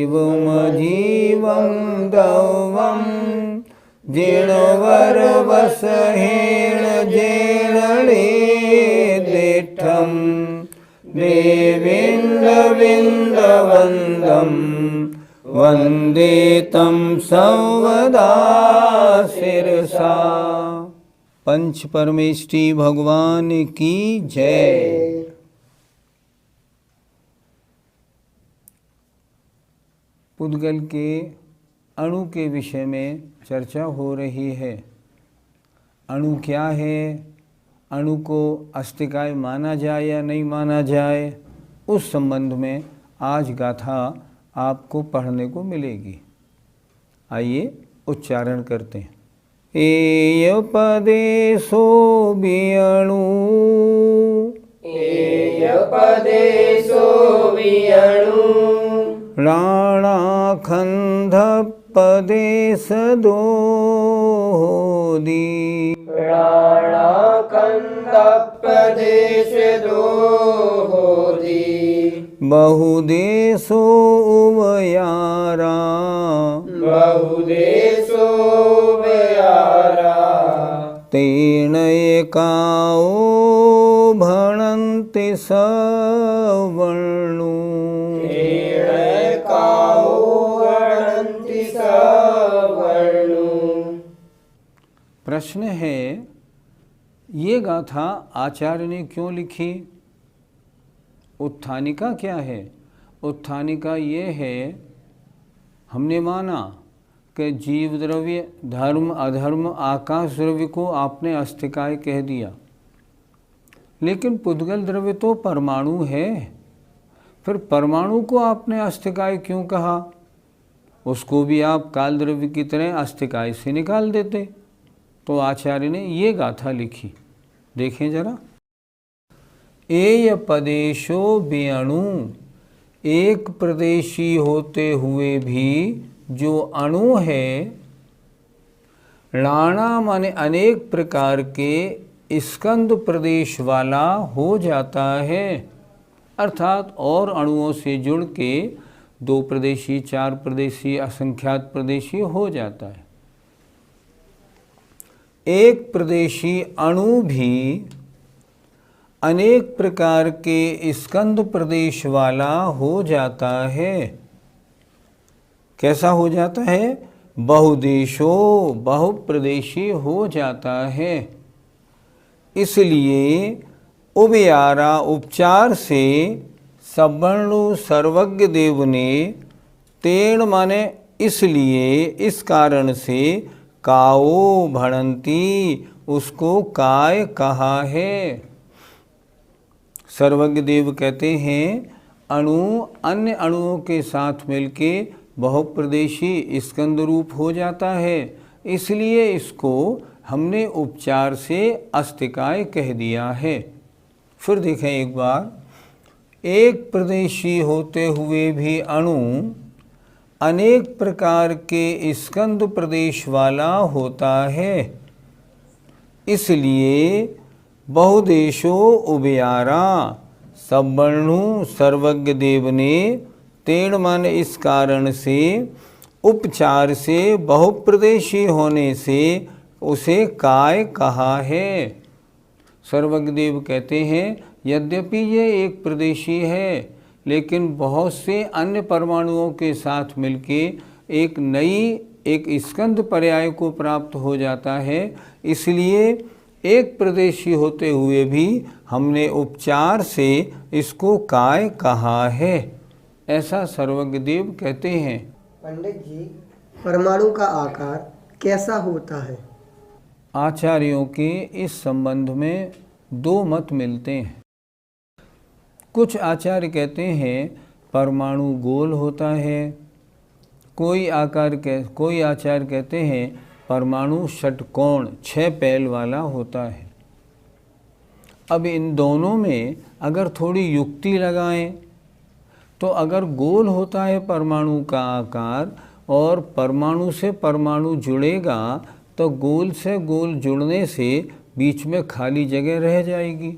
जीवमजीवं दौवं जीर्णवरवसहेण जेणणे दिष्ठं देवीन्द्रविन्दवन्दं वन्दे तं सर्वदा शिरसा। पंच परमेष्टि भगवान की जय। पुद्गल के अणु के विषय में चर्चा हो रही है। अणु क्या है, अणु को अस्तिकाय माना जाए या नहीं माना जाए, उस संबंध में आज गाथा आपको पढ़ने को मिलेगी। आइए उच्चारण करते हैं। एय पदेशो विअणु, एय पदेशो विअणु, राणाखंड पदेश दोदी, राणाखंड पदेश दोदी, बहुदेशो उभयारा, बहुदेशो उभयारा, तेन एकाओ भणन्ति सवर्णो, प्रश्न है, ये गाथा आचार्य ने क्यों लिखी? उत्थानिका क्या है? उत्थानिका ये है, हमने माना कि जीव द्रव्य, धर्म अधर्म, आकाश द्रव्य को आपने अस्तिकाय कह दिया, लेकिन पुद्गल द्रव्य तो परमाणु है, फिर परमाणु को आपने अस्तिकाय क्यों कहा? उसको भी आप काल द्रव्य की तरह अस्तिकाय से निकाल देते। तो आचार्य ने ये गाथा लिखी, देखें जरा। एय पदेशो विअणु, एक प्रदेशी होते हुए भी जो अणु है, राणा माने अनेक प्रकार के स्कंद प्रदेश वाला हो जाता है, अर्थात और अणुओं से जुड़ के 2 प्रदेशी, 4 प्रदेशी, असंख्यात प्रदेशी हो जाता है। एक प्रदेशी अणु भी अनेक प्रकार के स्कंद प्रदेश वाला हो जाता है। कैसा हो जाता है? बहुदेशो, बहुप्रदेशी हो जाता है। इसलिए उभयारा उपचार से सवर्णु सर्वज्ञ देव ने तेण माने इसलिए, इस कारण से काओ भणंती, उसको काय कहा है। सर्वज्ञ देव कहते हैं अणु अन्य अणुओं के साथ मिलके बहुप्रदेशी स्कंद रूप हो जाता है, इसलिए इसको हमने उपचार से अस्तिकाय कह दिया है। फिर देखें एक बार, एक प्रदेशी होते हुए भी अणु अनेक प्रकार के स्कंद प्रदेश वाला होता है, इसलिए बहुदेशो उभयारा, सवर्णु सर्वज्ञ देव ने तेण मन इस कारण से उपचार से बहुप्रदेशी होने से उसे काय कहा है। सर्वज्ञ देव कहते हैं यद्यपि ये एक प्रदेशी है, लेकिन बहुत से अन्य परमाणुओं के साथ मिलके एक स्कंद पर्याय को प्राप्त हो जाता है, इसलिए एक प्रदेशी होते हुए भी हमने उपचार से इसको काय कहा है, ऐसा सर्वज्ञ देव कहते हैं। पंडित जी, परमाणु का आकार कैसा होता है? आचार्यों के इस संबंध में दो मत मिलते हैं। कुछ आचार्य कहते हैं परमाणु गोल होता है, कोई आचार्य कहते हैं परमाणु षटकोण 6 पैल वाला होता है। अब इन दोनों में अगर थोड़ी युक्ति लगाएं तो अगर गोल होता है परमाणु का आकार और परमाणु से परमाणु जुड़ेगा तो गोल से गोल जुड़ने से बीच में खाली जगह रह जाएगी।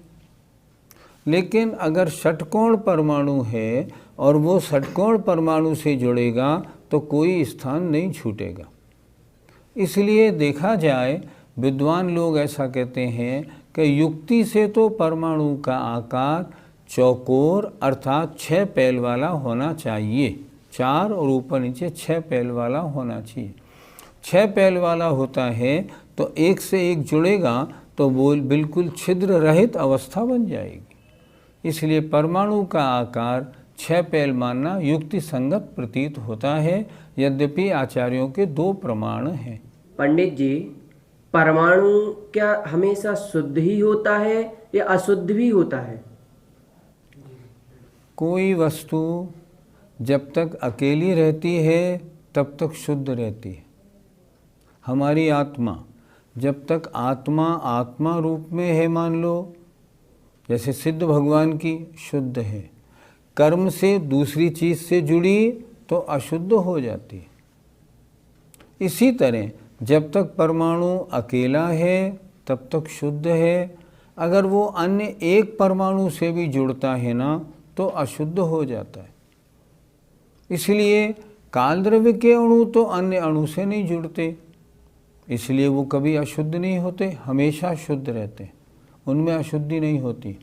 लेकिन अगर षटकोण परमाणु है और वो षटकोण परमाणु से जुड़ेगा तो कोई स्थान नहीं छूटेगा। इसलिए देखा जाए विद्वान लोग ऐसा कहते हैं कि युक्ति से तो परमाणु का आकार चौकोर अर्थात 6 पैल वाला होना चाहिए, 4 और ऊपर नीचे 6 पैल वाला होना चाहिए। 6 पैल वाला होता है तो एक से एक जुड़ेगा तो वो बिल्कुल छिद्र रहित अवस्था बन जाएगी। इसलिए परमाणु का आकार 6 पैल मानना युक्ति संगत प्रतीत होता है, यद्यपि आचार्यों के 2 प्रमाण हैं। पंडित जी, परमाणु क्या हमेशा शुद्ध ही होता है या अशुद्ध भी होता है? कोई वस्तु जब तक अकेली रहती है तब तक शुद्ध रहती है। हमारी आत्मा जब तक आत्मा रूप में है, मान लो जैसे सिद्ध भगवान की, शुद्ध है। कर्म से दूसरी चीज़ से जुड़ी तो अशुद्ध हो जाती है। इसी तरह जब तक परमाणु अकेला है तब तक शुद्ध है, अगर वो अन्य एक परमाणु से भी जुड़ता है ना तो अशुद्ध हो जाता है। इसलिए काल द्रव्य के अणु तो अन्य अणु से नहीं जुड़ते, इसलिए वो कभी अशुद्ध नहीं होते, हमेशा शुद्ध रहते, उनमें अशुद्धि नहीं होती।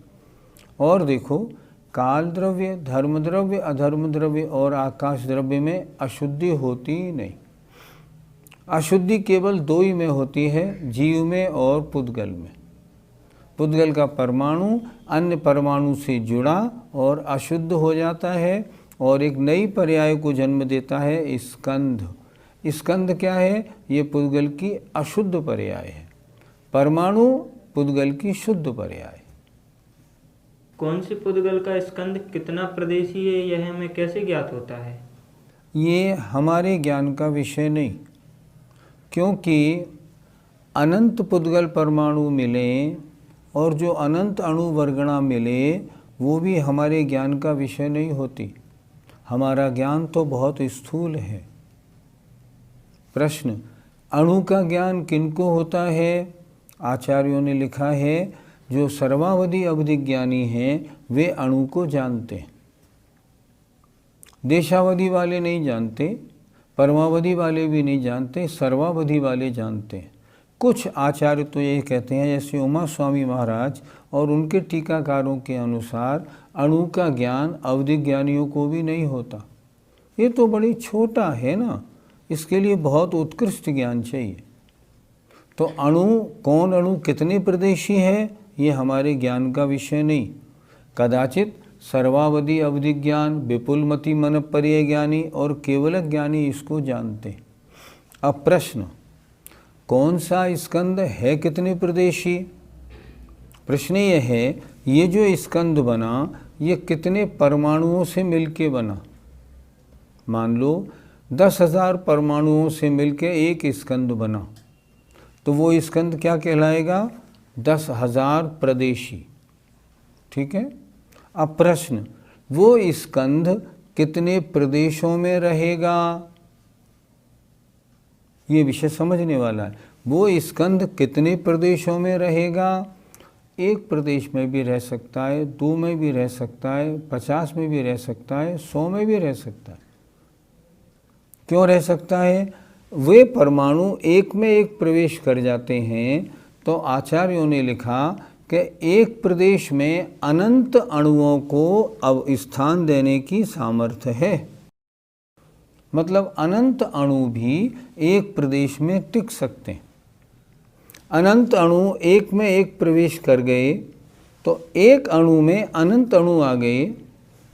और देखो, काल द्रव्य, धर्म द्रव्य, अधर्म द्रव्य और आकाश द्रव्य में अशुद्धि होती ही नहीं। अशुद्धि केवल 2 ही में होती है, जीव में और पुद्गल में। पुद्गल का परमाणु अन्य परमाणु से जुड़ा और अशुद्ध हो जाता है और एक नई पर्याय को जन्म देता है, स्कंध। स्कंध क्या है? ये पुद्गल की अशुद्ध पर्याय है, परमाणु पुद्गल की शुद्ध पर्याय। कौन से पुद्गल का स्कंध कितना प्रदेशी है, यह हमें कैसे ज्ञात होता है? ये हमारे ज्ञान का विषय नहीं, क्योंकि अनंत पुद्गल परमाणु मिले और जो अनंत अणु वर्गणा मिले वो भी हमारे ज्ञान का विषय नहीं होती। हमारा ज्ञान तो बहुत स्थूल है। प्रश्न, अणु का ज्ञान किनको होता है? आचार्यों ने लिखा है जो सर्वावधि अवधिज्ञानी हैं वे अणु को जानते हैं। देशावधि वाले नहीं जानते, परमावधि वाले भी नहीं जानते, सर्वावधि वाले जानते हैं। कुछ आचार्य तो ये कहते हैं, जैसे उमा स्वामी महाराज और उनके टीकाकारों के अनुसार अणु का ज्ञान अवधिज्ञानियों को भी नहीं होता। ये तो बड़ी छोटा है ना, इसके लिए बहुत उत्कृष्ट ज्ञान चाहिए। तो अणु, कौन अणु कितने प्रदेशी है, ये हमारे ज्ञान का विषय नहीं। कदाचित सर्वावधि अवधिज्ञान, विपुलमति मन पर्य ज्ञानी और केवल ज्ञानी इसको जानते। अब प्रश्न, कौन सा स्कंद है कितने प्रदेशी? प्रश्न ये है, ये जो स्कंद बना ये कितने परमाणुओं से मिलके बना? मान लो 10,000 परमाणुओं से मिलके एक स्कंद बना, तो वो स्कंद क्या कहलाएगा? 10,000 प्रदेशी। ठीक है। अब प्रश्न, वो स्कंद कितने प्रदेशों में रहेगा? ये विषय समझने वाला है। वो स्कंद कितने प्रदेशों में रहेगा? 1 प्रदेश में भी रह सकता है, 2 में भी रह सकता है, 50 में भी रह सकता है, 100 में भी रह सकता है। क्यों रह सकता है? वे परमाणु एक में एक प्रवेश कर जाते हैं, तो आचार्यों ने लिखा कि एक प्रदेश में अनंत अणुओं को अब स्थान देने की सामर्थ्य है। मतलब अनंत अणु भी एक प्रदेश में टिक सकते हैं। अनंत अणु एक में एक प्रवेश कर गए तो एक अणु में अनंत अणु आ गए।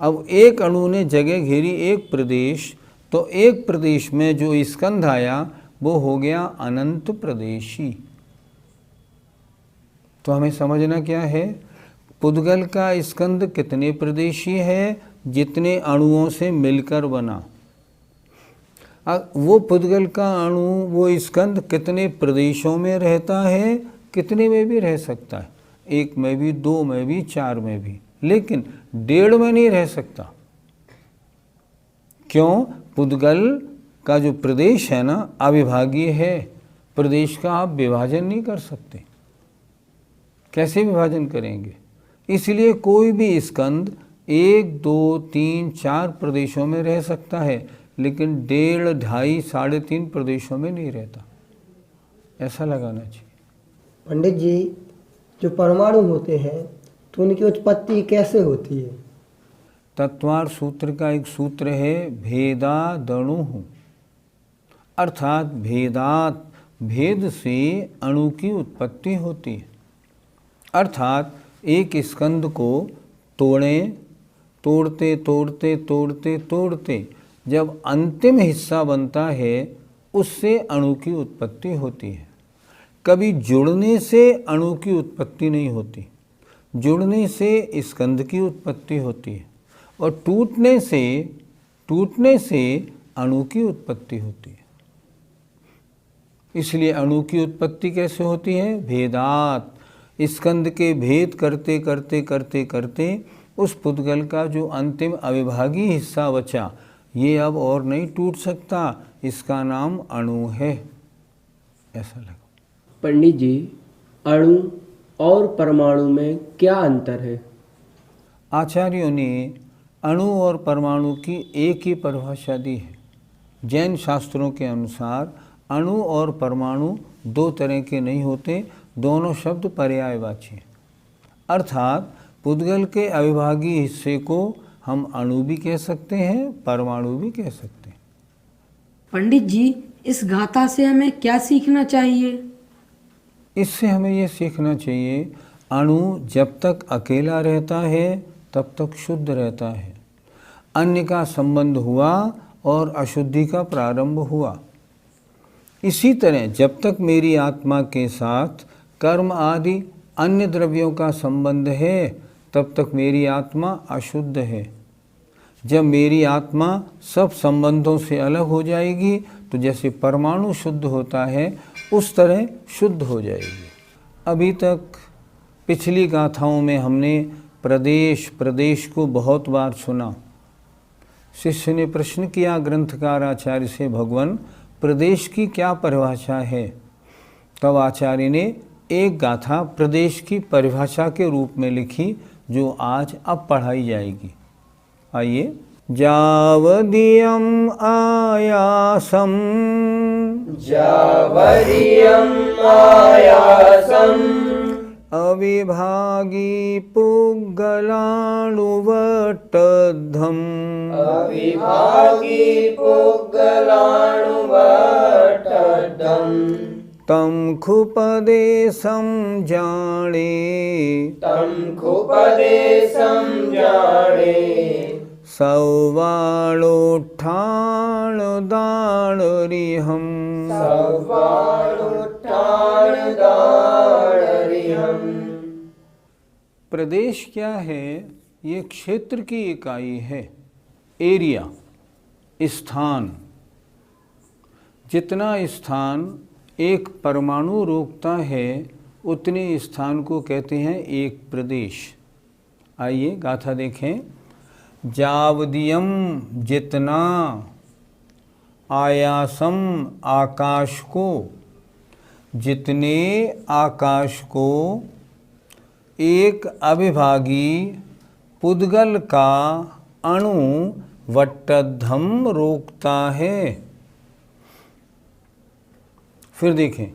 अब एक अणु ने जगह घेरी एक प्रदेश, तो एक प्रदेश में जो स्कंध आया वो हो गया अनंत प्रदेशी। तो हमें समझना क्या है, पुद्गल का स्कंद कितने प्रदेशीय है, जितने अणुओं से मिलकर बना। वो पुद्गल का अणु, वो स्कंद कितने प्रदेशों में रहता है, कितने में भी रह सकता है, 1 में भी, 2 में भी, 4 में भी, लेकिन 1.5 में नहीं रह सकता। क्यों? पुद्गल का जो प्रदेश है ना, अविभागीय है। प्रदेश का आप विभाजन नहीं कर सकते। कैसे विभाजन करेंगे? इसलिए कोई भी स्कंद 1, 2, 3, 4 प्रदेशों में रह सकता है, लेकिन 1.5, 2.5, 3.5 प्रदेशों में नहीं रहता। ऐसा लगाना चाहिए। पंडित जी, जो परमाणु होते हैं तो उनकी उत्पत्ति कैसे होती है? तत्वार सूत्र का एक सूत्र है, भेदादणु, अर्थात भेदात, भेद से अणु की उत्पत्ति होती है। अर्थात एक स्कंद को तोड़ते तोड़ते तोड़ते तोड़ते जब अंतिम हिस्सा बनता है, उससे अणु की उत्पत्ति होती है। कभी जुड़ने से अणु की उत्पत्ति नहीं होती, जुड़ने से स्कंद की उत्पत्ति होती है, और टूटने से अणु की उत्पत्ति होती है। इसलिए अणु की उत्पत्ति कैसे होती है? भेदात, स्कंद के भेद करते करते करते करते उस पुद्गल का जो अंतिम अविभागी हिस्सा बचा, ये अब और नहीं टूट सकता, इसका नाम अणु है। ऐसा लगा। पंडित जी, अणु और परमाणु में क्या अंतर है? आचार्यों ने अणु और परमाणु की एक ही परिभाषा दी है। जैन शास्त्रों के अनुसार अणु और परमाणु 2 तरह के नहीं होते, दोनों शब्द पर्यायवाची। अर्थात पुद्गल के अविभागी हिस्से को हम अणु भी कह सकते हैं, परमाणु भी कह सकते हैं। पंडित जी, इस गाथा से हमें क्या सीखना चाहिए? इससे हमें ये सीखना चाहिए, अणु जब तक अकेला रहता है तब तक शुद्ध रहता है। अन्य का संबंध हुआ और अशुद्धि का प्रारंभ हुआ। इसी तरह जब तक मेरी आत्मा के साथ कर्म आदि अन्य द्रव्यों का संबंध है, तब तक मेरी आत्मा अशुद्ध है। जब मेरी आत्मा सब संबंधों से अलग हो जाएगी, तो जैसे परमाणु शुद्ध होता है, उस तरह शुद्ध हो जाएगी। अभी तक पिछली गाथाओं में हमने प्रदेश को बहुत बार सुना। शिष्य ने प्रश्न किया ग्रंथकार आचार्य से, भगवान प्रदेश की क्या परिभाषा है? तब आचार्य ने एक गाथा प्रदेश की परिभाषा के रूप में लिखी, जो आज अब पढ़ाई जाएगी। आइए। जावदियम आयासम अविभागी पुग्गलाणुवटद्धम् तं खुपदेशं जाने सौवाणोत्थान दानरिहम्। प्रदेश क्या है? ये क्षेत्र की इकाई है, एरिया, स्थान। जितना स्थान एक परमाणु रोकता है, उतने स्थान को कहते हैं एक प्रदेश। आइए गाथा देखें। जावदियम जितना, आयासम आकाश को, जितने आकाश को एक अविभागी पुद्गल का अणु वट्टद्धम रोकता है। फिर देखें,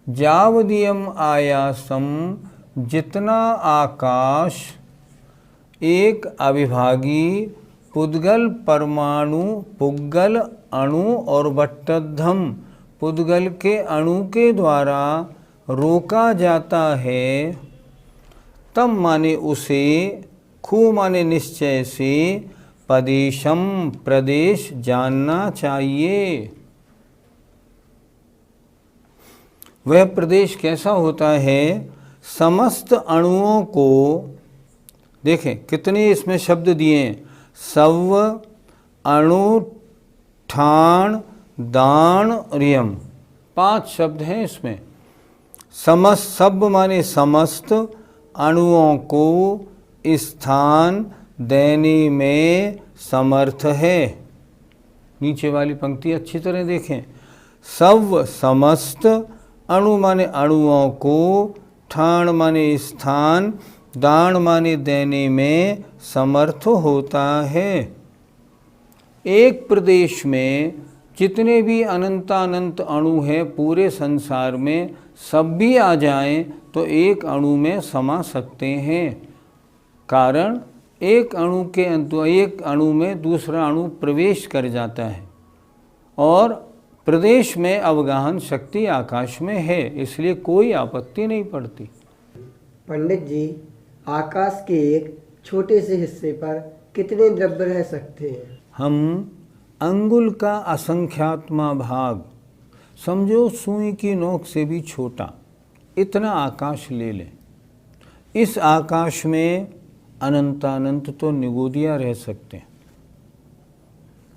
जावदियम आयासम जितना आकाश एक अविभागी पुद्गल परमाणु पुद्गल अणु और वट्टद्धम पुद्गल के अणु के द्वारा रोका जाता है, तब माने उसे, खू माने निश्चय से, पदेशम प्रदेश जानना चाहिए। वह प्रदेश कैसा होता है? समस्त अणुओं को, देखें कितने इसमें शब्द दिए हैं, सव, अणु, ठाण, दान और यम, 5 शब्द हैं इसमें। समस्त, सब माने समस्त अणुओं को स्थान देने में समर्थ है। नीचे वाली पंक्ति अच्छी तरह देखें, सव समस्त, अणु माने अणुओं को, ठाण माने स्थान, दान माने देने में समर्थ होता है। एक प्रदेश में जितने भी अनंतानंत अणु हैं पूरे संसार में, सब भी आ जाएं तो एक अणु में समा सकते हैं। कारण एक अणु में दूसरा अणु प्रवेश कर जाता है और प्रदेश में अवगाहन शक्ति आकाश में है, इसलिए कोई आपत्ति नहीं पड़ती। पंडित जी, आकाश के एक छोटे से हिस्से पर कितने द्रव्य रह सकते हैं? हम अंगुल का असंख्यात्मा भाग, समझो सुई की नोक से भी छोटा, इतना आकाश ले लें। इस आकाश में अनंतानंत तो निगोदिया रह सकते हैं,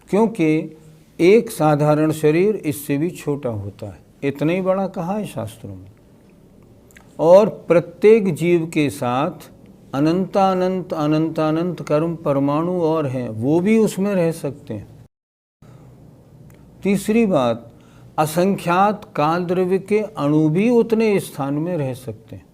क्योंकि एक साधारण शरीर इससे भी छोटा होता है, इतना ही बड़ा कहा है शास्त्रों में। और प्रत्येक जीव के साथ अनंतानंत अनंतानंत कर्म परमाणु और हैं, वो भी उसमें रह सकते हैं। तीसरी बात, असंख्यात काल द्रव्य के अणु भी उतने स्थान में रह सकते हैं।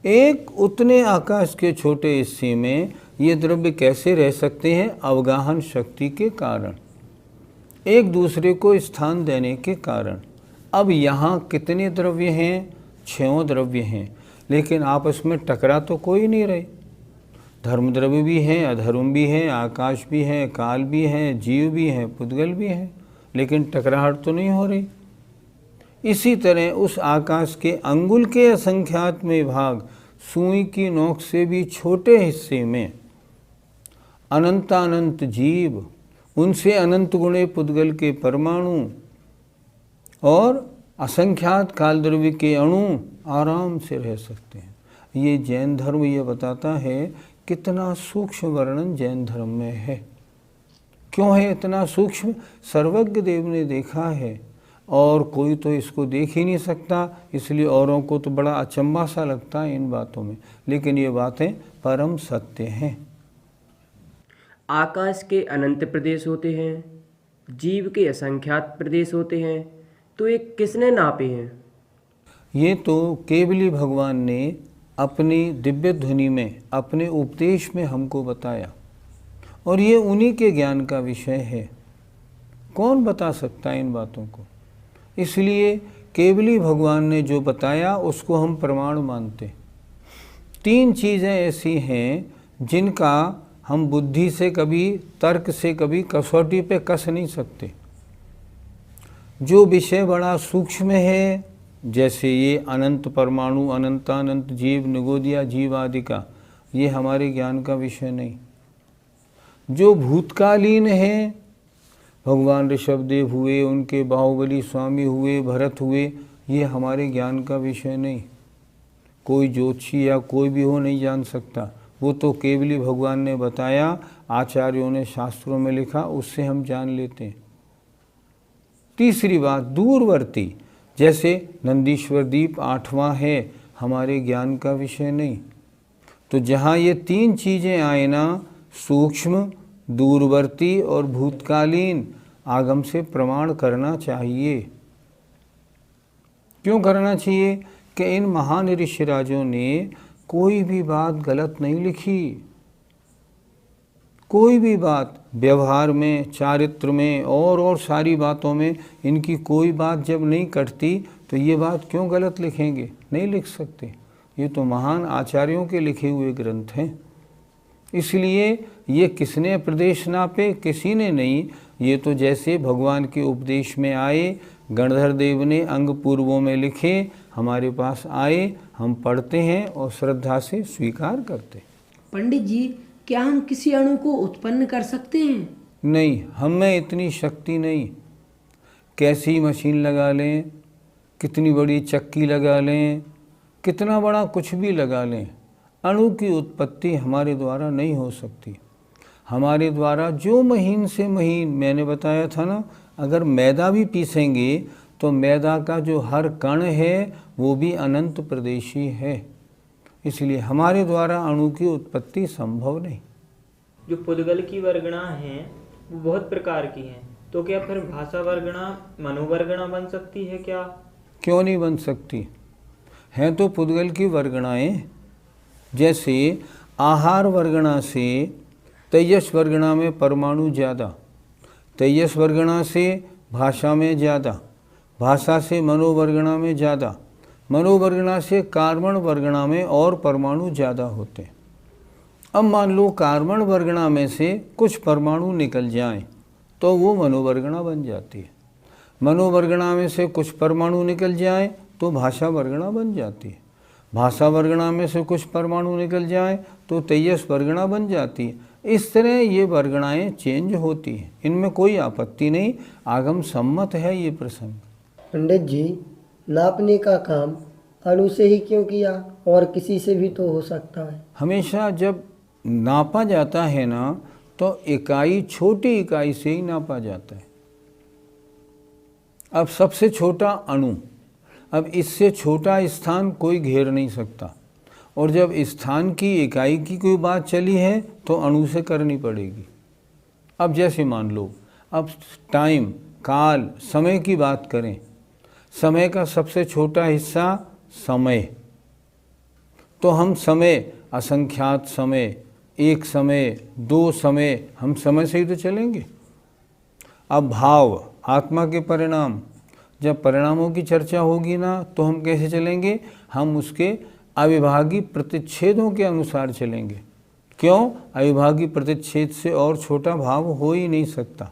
एक उतने आकाश के छोटे हिस्से में ये द्रव्य कैसे रह सकते हैं? अवगाहन शक्ति के कारण, एक दूसरे को स्थान देने के कारण। अब यहाँ कितने द्रव्य हैं? 6 द्रव्य हैं, लेकिन आपस में टकरा तो कोई नहीं रहे। धर्म द्रव्य भी हैं, अधर्म भी हैं, आकाश भी है, काल भी है, जीव भी है, पुद्गल भी है, लेकिन टकराहट तो नहीं हो रही। इसी तरह उस आकाश के अंगुल के असंख्यात में भाग, सुई की नोक से भी छोटे हिस्से में अनंतानंत जीव, उनसे अनंत गुणे पुद्गल के परमाणु और असंख्यात काल द्रव्य के अणु आराम से रह सकते हैं। ये जैन धर्म ये बताता है कितना सूक्ष्म वर्णन जैन धर्म में है। क्यों है इतना सूक्ष्म? सर्वज्ञ देव ने देखा है और कोई तो इसको देख ही नहीं सकता, इसलिए औरों को तो बड़ा अचंभा सा लगता है इन बातों में, लेकिन ये बातें परम सत्य हैं। आकाश के अनंत प्रदेश होते हैं, जीव के असंख्यात प्रदेश होते हैं, तो ये किसने नापे हैं? ये तो केवली भगवान ने अपनी दिव्य ध्वनि में, अपने उपदेश में हमको बताया, और ये उन्हीं के ज्ञान का विषय है। कौन बता सकता है इन बातों को? इसलिए केवली भगवान ने जो बताया उसको हम प्रमाण मानते। 3 चीज़ें ऐसी हैं जिनका हम बुद्धि से कभी, तर्क से कभी कसौटी पे कस नहीं सकते। जो विषय बड़ा सूक्ष्म है, जैसे ये अनंत परमाणु, अनंतानंत जीव, निगोदिया जीव आदि का, ये हमारे ज्ञान का विषय नहीं। जो भूतकालीन है, भगवान ऋषभदेव हुए, उनके बाहुबली स्वामी हुए, भरत हुए, ये हमारे ज्ञान का विषय नहीं। कोई ज्योतिषी या कोई भी हो नहीं जान सकता, वो तो केवली भगवान ने बताया, आचार्यों ने शास्त्रों में लिखा, उससे हम जान लेते हैं। तीसरी बात, दूरवर्ती, जैसे नंदीश्वर दीप 8वां है, हमारे ज्ञान का विषय नहीं। तो जहाँ ये 3 चीज़ें आए ना, सूक्ष्म, दूरवर्ती और भूतकालीन, आगम से प्रमाण करना चाहिए। क्यों करना चाहिए? कि इन महान ऋषिराजों ने कोई भी बात गलत नहीं लिखी। कोई भी बात व्यवहार में, चारित्र में और सारी बातों में इनकी कोई बात जब नहीं कटती तो ये बात क्यों गलत लिखेंगे? नहीं लिख सकते। ये तो महान आचार्यों के लिखे हुए ग्रंथ हैं। इसलिए ये किसने प्रदेश नापे? किसी ने नहीं। ये तो जैसे भगवान के उपदेश में आए, गणधर देव ने अंग पूर्वों में लिखे, हमारे पास आए, हम पढ़ते हैं और श्रद्धा से स्वीकार करते। पंडित जी, क्या हम किसी अणु को उत्पन्न कर सकते हैं? नहीं, हम में इतनी शक्ति नहीं। कैसी मशीन लगा लें, कितनी बड़ी चक्की लगा लें, कितना बड़ा कुछ भी लगा लें, अणु की उत्पत्ति हमारे द्वारा नहीं हो सकती। हमारे द्वारा जो महीन से महीन, मैंने बताया था ना, अगर मैदा भी पीसेंगे तो मैदा का जो हर कण है वो भी अनंत प्रदेशी है। इसलिए हमारे द्वारा अणु की उत्पत्ति संभव नहीं। जो पुद्गल की वर्गणा हैं वो बहुत प्रकार की हैं, तो क्या फिर भाषा वर्गणा मनोवर्गणा बन सकती है क्या? क्यों नहीं बन सकती? हैं तो पुद्गल की वर्गणाएं। जैसे आहार वर्गणा से तेजस वर्गणा में परमाणु ज़्यादा, तेजस वर्गणा से भाषा में ज़्यादा, भाषा से मनोवर्गणा में ज़्यादा, मनोवर्गणा से कार्बन वर्गणा में और परमाणु ज़्यादा होते हैं। अब मान लो कार्बन वर्गणा में से कुछ परमाणु निकल जाएं तो वो मनोवर्गणा बन जाती है। मनोवर्गणा में से कुछ परमाणु निकल जाएं तो भाषा वर्गणा बन जाती है। भाषा वर्गणा में से कुछ परमाणु निकल जाएं तो तेजस वर्गणा बन जाती है। इस तरह ये वर्गणाएं चेंज होती हैं, इनमें कोई आपत्ति नहीं, आगम सम्मत है ये प्रसंग। पंडित जी, नापने का काम अणु से ही क्यों किया, और किसी से भी तो हो सकता है? हमेशा जब नापा जाता है ना तो इकाई, छोटी इकाई से ही नापा जाता है। अब सबसे छोटा अणु, अब इससे छोटा स्थान कोई घेर नहीं सकता, और जब स्थान की इकाई की कोई बात चली है तो अणु से करनी पड़ेगी। अब जैसे मान लो, अब टाइम, काल, समय की बात करें, समय का सबसे छोटा हिस्सा समय, तो हम समय, असंख्यात समय, एक समय, दो समय, हम समय से ही तो चलेंगे। अब भाव, आत्मा के परिणाम, जब परिणामों की चर्चा होगी ना तो हम कैसे चलेंगे? हम उसके अविभागी प्रतिच्छेदों के अनुसार चलेंगे। क्यों? अविभागी प्रतिच्छेद से और छोटा भाव हो ही नहीं सकता।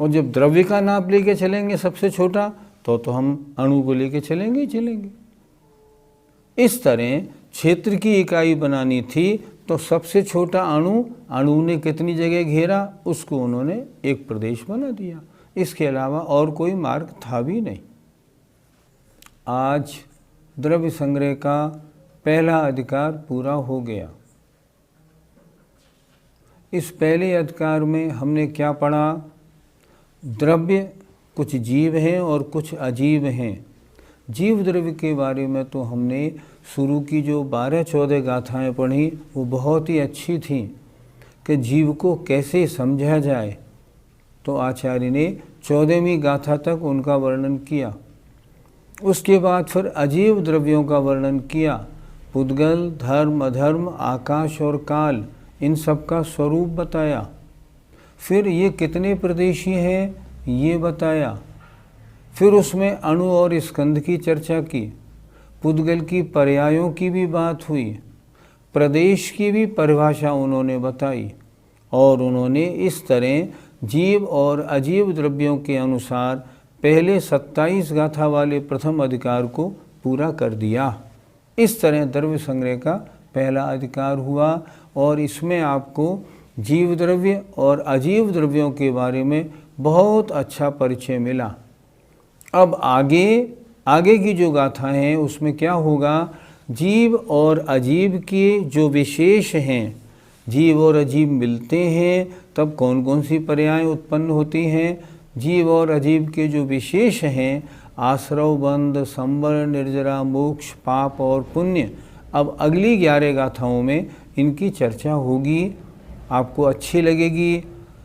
और जब द्रव्य का नाप लेके चलेंगे सबसे छोटा, तो हम अणु को लेके चलेंगे ही चलेंगे। इस तरह क्षेत्र की इकाई बनानी थी तो सबसे छोटा अणु, अणु ने कितनी जगह घेरा, उसको उन्होंने एक प्रदेश बना दिया। इसके अलावा और कोई मार्ग था भी नहीं। आज द्रव्य संग्रह का पहला अधिकार पूरा हो गया। इस पहले अधिकार में हमने क्या पढ़ा? द्रव्य कुछ जीव हैं और कुछ अजीव हैं। जीव द्रव्य के बारे में तो हमने शुरू की जो 12-14 गाथाएं पढ़ी वो बहुत ही अच्छी थी कि जीव को कैसे समझा जाए। तो आचार्य ने 14वीं गाथा तक उनका वर्णन किया। उसके बाद फिर अजीव द्रव्यों का वर्णन किया। पुद्गल, धर्म, अधर्म, आकाश और काल, इन सब का स्वरूप बताया। फिर ये कितने प्रदेशी हैं ये बताया। फिर उसमें अणु और स्कंध की चर्चा की। पुद्गल की पर्यायों की भी बात हुई, प्रदेश की भी परिभाषा उन्होंने बताई, और उन्होंने इस तरह जीव और अजीव द्रव्यों के अनुसार पहले 27 गाथा वाले प्रथम अधिकार को पूरा कर दिया। इस तरह द्रव्य संग्रह का पहला अधिकार हुआ, और इसमें आपको जीव द्रव्य और अजीव द्रव्यों के बारे में बहुत अच्छा परिचय मिला। अब आगे की जो गाथा हैं उसमें क्या होगा? जीव और अजीव के जो विशेष हैं, जीव और अजीव मिलते हैं तब कौन कौन सी पर्याय उत्पन्न होती हैं। जीव और अजीव के जो विशेष हैं, आश्रव, बंध, संवर, निर्जरा, मोक्ष, पाप और पुण्य, अब अगली 11 गाथाओं में इनकी चर्चा होगी। आपको अच्छी लगेगी।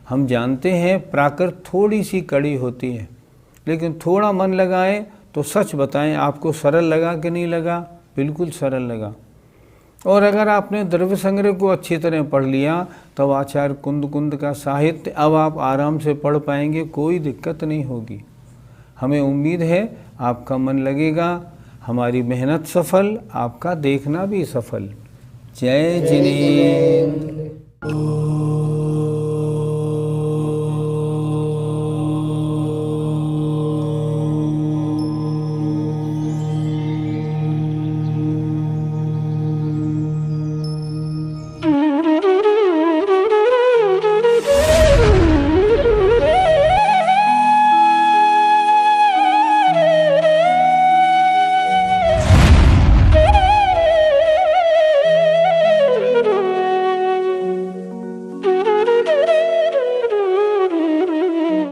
हम जानते हैं प्राकृत थोड़ी सी कड़ी होती है, लेकिन थोड़ा मन लगाएं तो सच बताएं आपको सरल लगा कि नहीं लगा? बिल्कुल सरल लगा। और अगर आपने द्रव्य संग्रह को अच्छी तरह पढ़ लिया तब आचार्य कुंद का साहित्य अब आप आराम से पढ़ पाएंगे, कोई दिक्कत नहीं होगी। हमें उम्मीद है आपका मन लगेगा, हमारी मेहनत सफल, आपका देखना भी सफल। जय जिनेन्द्र।